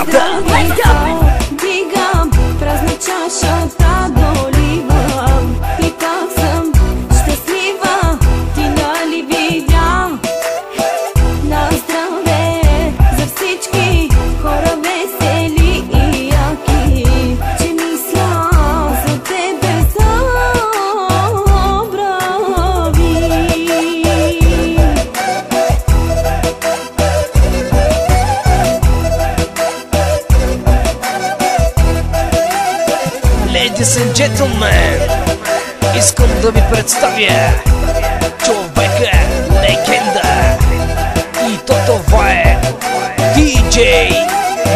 Здравейте! Дигам празна чашата, доливам и пак съм щастлива. Ти нали видя? На здраве за всички хора весели и яки, че мисля за тебе забрави. Ladies and gentlemen, искам да ви представя човека, легенда. И то това е DJ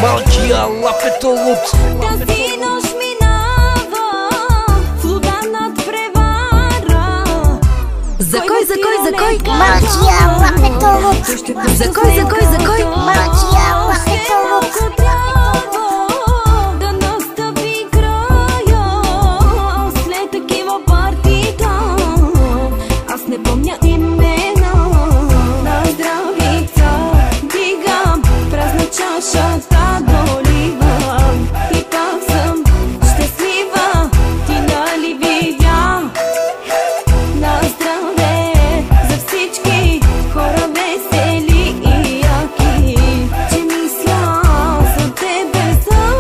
Малкия Лапетолут. Тази нощ минава в луда над превара. За кой? Малкия Лапетолут. За кой? Малкия Лапетолут. Да настъпи края след такива партита. Аз не помня имена. На здравица дигам празна чашата, доливам и пак съм щастлива. Ти нали видя? На здраве за всички хора весели и яки, че мисля за тебе забрави.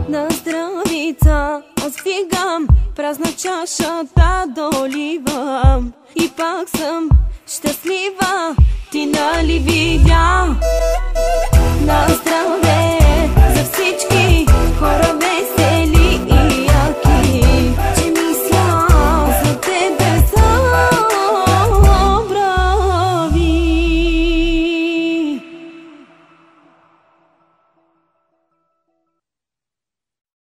На здравица аз вигам празна чашата, доливам и пак съм щастлива. Ти нали видя?